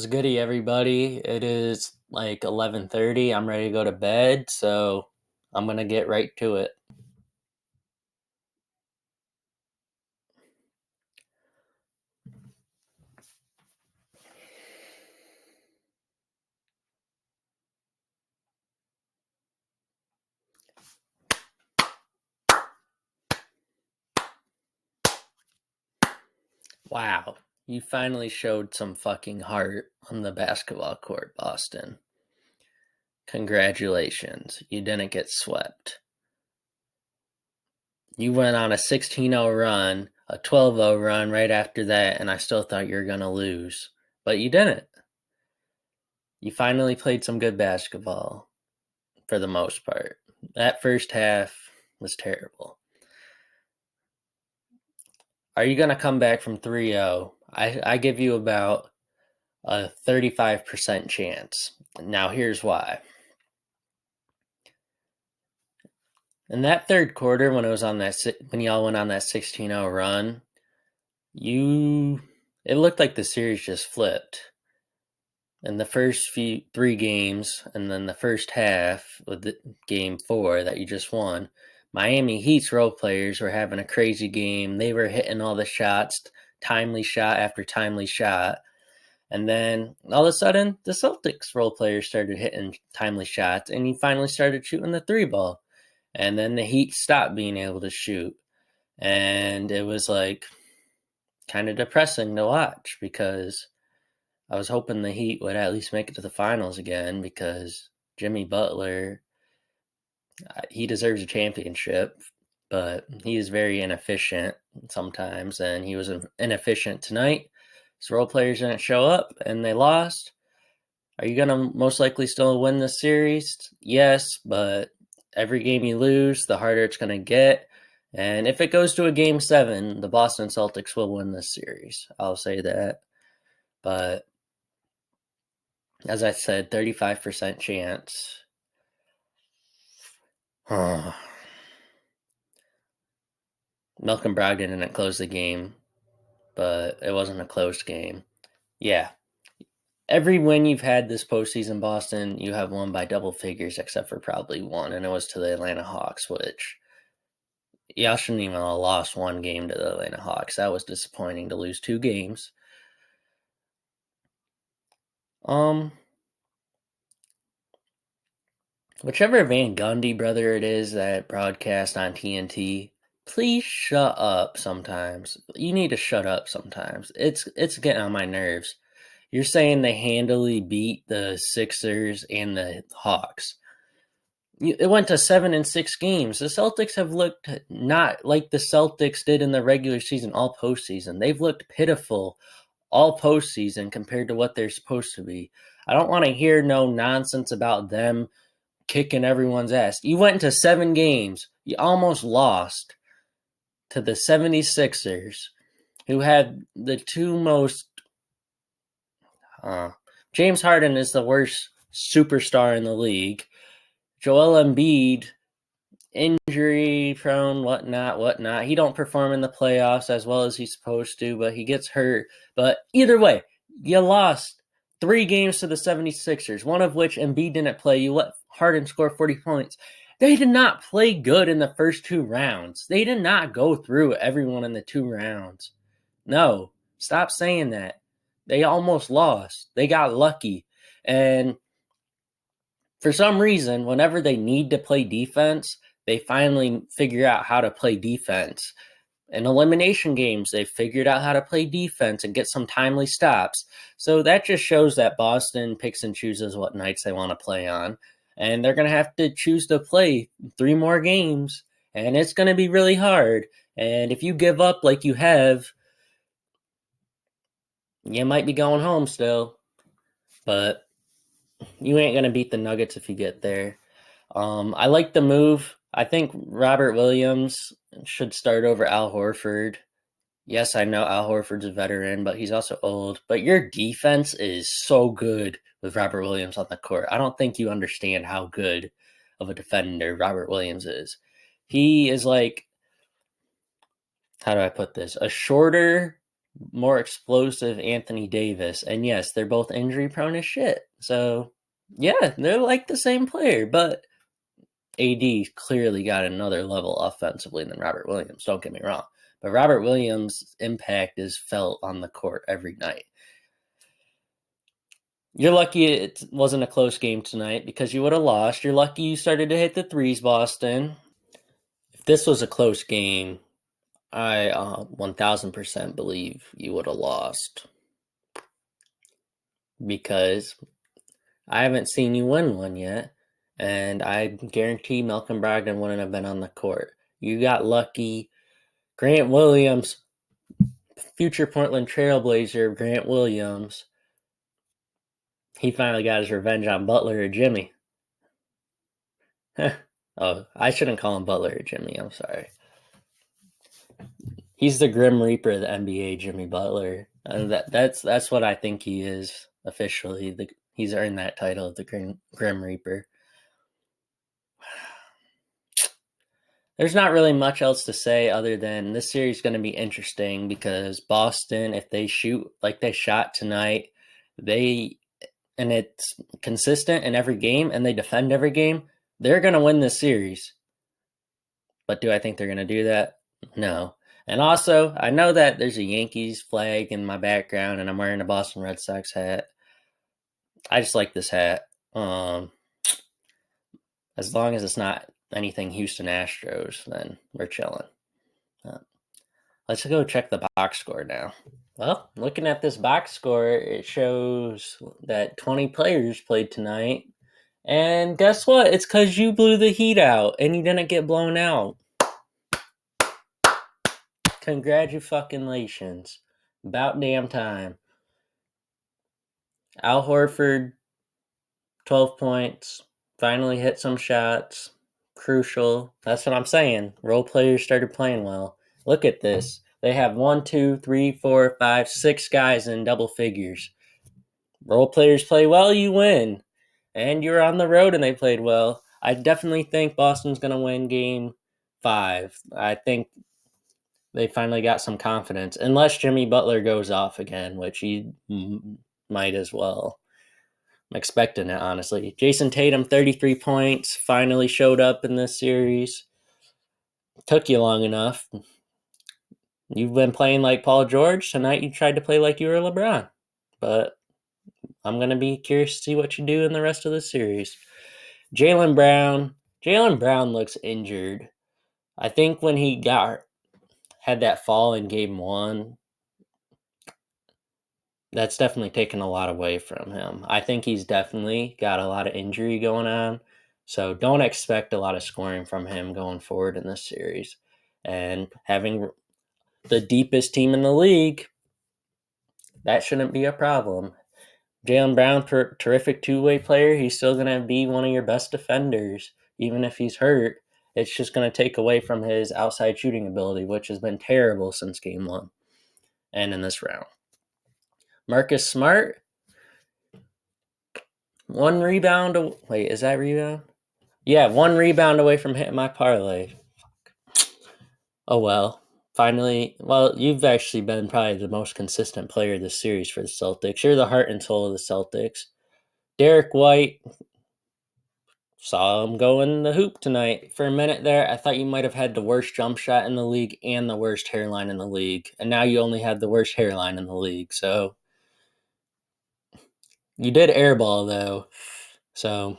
It's goody, everybody. It is like 11:30. I'm ready to go to bed, so I'm gonna get right to it. Wow, you finally showed some fucking heart on the basketball court, Boston. Congratulations. You didn't get swept. You went on a 16-0 run, a 12-0 run right after that, and I still thought you were gonna lose. But you didn't. You finally played some good basketball for the most part. That first half was terrible. Are you going to come back from 3-0? I give you about a 35% chance. Now, here's why. In that third quarter, when y'all went on that 16-0 run, it looked like the series just flipped. In the first three games, and then the first half with game 4 that you just won, Miami Heat's role players were having a crazy game. They were hitting all the shots, timely shot after timely shot. And then all of a sudden, the Celtics role players started hitting timely shots, and he finally started shooting the 3 ball. And then the Heat stopped being able to shoot. And it was like kind of depressing to watch because I was hoping the Heat would at least make it to the finals again because Jimmy Butler, he deserves a championship, but he is very inefficient sometimes, and he was inefficient tonight. His role players didn't show up, and they lost. Are you going to most likely still win this series? Yes, but every game you lose, the harder it's going to get. And if it goes to a game 7, the Boston Celtics will win this series. I'll say that. But as I said, 35% chance. Malcolm Brogdon didn't close the game, but it wasn't a close game. Yeah. Every win you've had this postseason, Boston, you have won by double figures except for probably one, and it was to the Atlanta Hawks, which y'all shouldn't even have lost one game to the Atlanta Hawks. That was disappointing to lose 2 games. Whichever Van Gundy brother it is that broadcast on TNT, please shut up sometimes. You need to shut up sometimes. It's getting on my nerves. You're saying they handily beat the Sixers and the Hawks. It went to 7-6 games. The Celtics have looked not like the Celtics did in the regular season all postseason. They've looked pitiful all postseason compared to what they're supposed to be. I don't want to hear no nonsense about them kicking everyone's ass. You went into 7 games. You almost lost to the 76ers, who had the two most... James Harden is the worst superstar in the league. Joel Embiid, injury prone, whatnot. He don't perform in the playoffs as well as he's supposed to, but he gets hurt. But either way, you lost 3 games to the 76ers, one of which Embiid didn't play. You let Harden score 40 points. They did not play good in the first 2 rounds. They did not go through everyone in the 2 rounds. No, stop saying that. They almost lost. They got lucky. And for some reason, whenever they need to play defense, they finally figure out how to play defense. In elimination games, they figured out how to play defense and get some timely stops. So that just shows that Boston picks and chooses what nights they want to play on. And they're going to have to choose to play 3 more games. And it's going to be really hard. And if you give up like you have, you might be going home still. But you ain't going to beat the Nuggets if you get there. I like the move. I think Robert Williams should start over Al Horford. Yes, I know Al Horford's a veteran, but he's also old. But your defense is so good with Robert Williams on the court. I don't think you understand how good of a defender Robert Williams is. He is like, how do I put this? A shorter more explosive Anthony Davis. And yes, they're both injury prone as shit. So, yeah, they're like the same player, but AD clearly got another level offensively than Robert Williams. Don't get me wrong. But Robert Williams' impact is felt on the court every night. You're lucky it wasn't a close game tonight because you would have lost. You're lucky you started to hit the threes, Boston. If this was a close game, I 1000% believe you would have lost because I haven't seen you win one yet, and I guarantee Malcolm Brogdon wouldn't have been on the court. You got lucky. Grant Williams, future Portland Trailblazer Grant Williams, he finally got his revenge on Butler or Jimmy. Oh, I shouldn't call him Butler or Jimmy. I'm sorry. He's the Grim Reaper of the NBA, Jimmy Butler. And that's what I think he is officially. He's earned that title of the Grim Reaper. There's not really much else to say other than this series is going to be interesting because Boston, if they shoot like they shot tonight, and it's consistent in every game and they defend every game, they're going to win this series. But do I think they're going to do that? No. And also, I know that there's a Yankees flag in my background and I'm wearing a Boston Red Sox hat. I just like this hat. As long as it's not anything Houston Astros, then we're chilling. Let's go check the box score now. Well, looking at this box score, it shows that 20 players played tonight. And guess what? It's because you blew the Heat out and you didn't get blown out. Congratulations. About damn time. Al Horford, 12 points. Finally hit some shots. Crucial. That's what I'm saying. Role players started playing well. Look at this. They have 1, 2, 3, 4, 5, 6 guys in double figures. Role players play well, you win. And you're on the road and they played well. I definitely think Boston's going to win game 5. I think they finally got some confidence. Unless Jimmy Butler goes off again, which he might as well. I'm expecting it, honestly. Jason Tatum, 33 points, finally showed up in this series. Took you long enough. You've been playing like Paul George. Tonight you tried to play like you were LeBron. But I'm going to be curious to see what you do in the rest of the series. Jaylen Brown looks injured. I think when he had that fall in game 1, that's definitely taken a lot away from him. I think he's definitely got a lot of injury going on. So don't expect a lot of scoring from him going forward in this series. And having the deepest team in the league, that shouldn't be a problem. Jaylen Brown, terrific two-way player. He's still going to be one of your best defenders, even if he's hurt. It's just going to take away from his outside shooting ability, which has been terrible since game 1 and in this round. Marcus Smart, 1 rebound. Wait, is that rebound? Yeah, 1 rebound away from hitting my parlay. Oh, well. Finally, you've actually been probably the most consistent player this series for the Celtics. You're the heart and soul of the Celtics. Derek White, saw him go in the hoop tonight. For a minute there, I thought you might have had the worst jump shot in the league and the worst hairline in the league. And now you only have the worst hairline in the league. So you did airball, though. So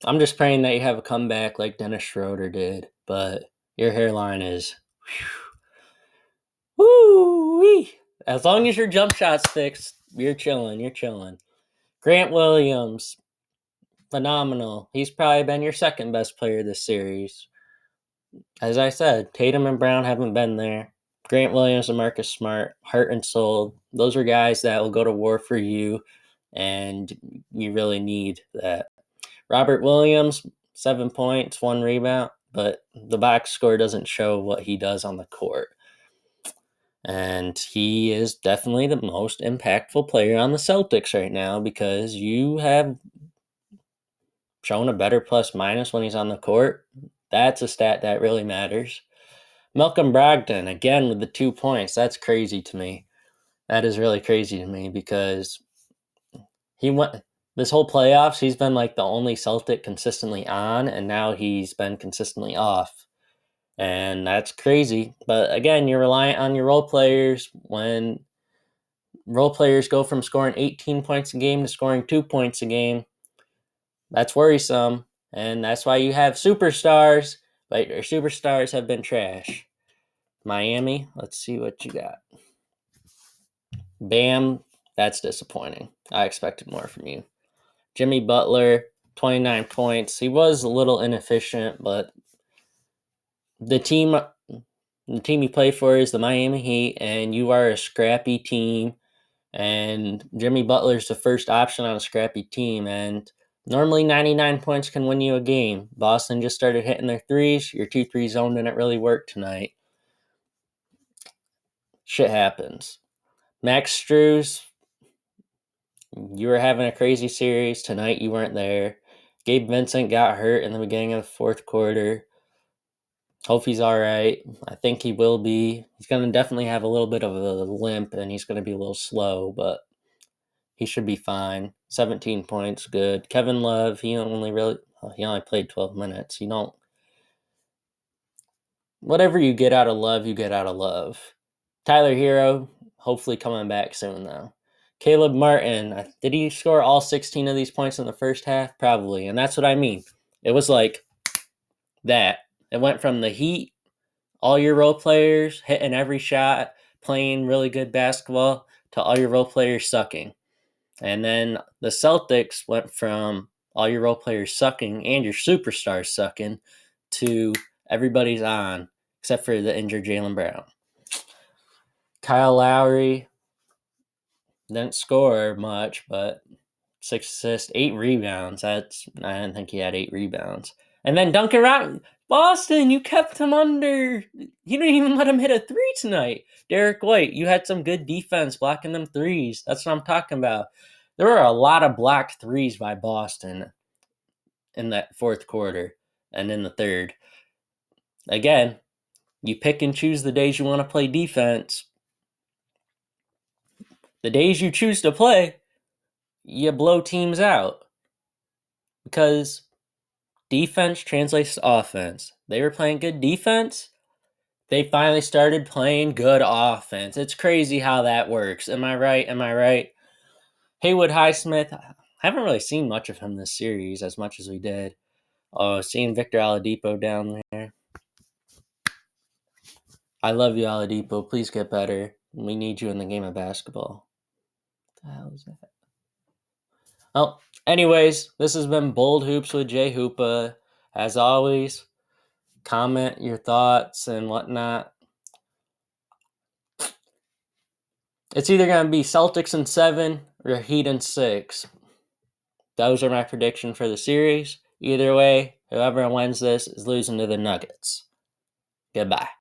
I'm just praying that you have a comeback like Dennis Schroeder did. But your hairline is... woo-wee. As long as your jump shot's fixed, you're chilling. Grant Williams, phenomenal. He's probably been your second best player this series. As I said, Tatum and Brown haven't been there. Grant Williams and Marcus Smart, heart and soul. Those are guys that will go to war for you, and you really need that. Robert Williams, 7 points, 1 rebound, but the box score doesn't show what he does on the court. And he is definitely the most impactful player on the Celtics right now because you have shown a better plus minus when he's on the court. That's a stat that really matters. Malcolm Brogdon, again with the 2 points. That's crazy to me. That is really crazy to me because he went this whole playoffs, he's been like the only Celtic consistently on, and now he's been consistently off. And that's crazy. But again, you're reliant on your role players. When role players go from scoring 18 points a game to scoring 2 points a game, that's worrisome. And that's why you have superstars, but your superstars have been trash. Miami, let's see what you got. Bam, that's disappointing. I expected more from you. Jimmy Butler, 29 points. He was a little inefficient, but the team you play for is the Miami Heat, and you are a scrappy team. And Jimmy Butler's the first option on a scrappy team. And normally 99 points can win you a game. Boston just started hitting their threes. Your 2-3 zone didn't really work tonight. Shit happens. Max Strus, you were having a crazy series. Tonight you weren't there. Gabe Vincent got hurt in the beginning of the fourth quarter. Hope he's all right. I think he will be. He's going to definitely have a little bit of a limp, and he's going to be a little slow, but he should be fine. 17 points, good. Kevin Love, he only played 12 minutes. Whatever you get out of Love, you get out of Love. Tyler Hero, hopefully coming back soon, though. Caleb Martin, did he score all 16 of these points in the first half? Probably, and that's what I mean. It was like that. It went from the Heat, all your role players hitting every shot, playing really good basketball, to all your role players sucking. And then the Celtics went from all your role players sucking and your superstars sucking to everybody's on, except for the injured Jaylen Brown. Kyle Lowry didn't score much, but 6 assists, 8 rebounds. I didn't think he had 8 rebounds. And then Duncan Robinson, Boston, you kept him under. You didn't even let him hit a 3 tonight. Derek White, you had some good defense blocking them threes. That's what I'm talking about. There were a lot of blocked threes by Boston in that fourth quarter and in the third. Again, you pick and choose the days you want to play defense. The days you choose to play, you blow teams out. Because defense translates to offense. They were playing good defense. They finally started playing good offense. It's crazy how that works. Am I right? Haywood Highsmith, I haven't really seen much of him this series as much as we did. Oh, seeing Victor Oladipo down there. I love you, Oladipo. Please get better. We need you in the game of basketball. What the hell is that? Well, anyways, this has been Bold Hoops with Jay Hoopa. As always, comment your thoughts and whatnot. It's either going to be Celtics in 7 or Heat in 6. Those are my predictions for the series. Either way, whoever wins this is losing to the Nuggets. Goodbye.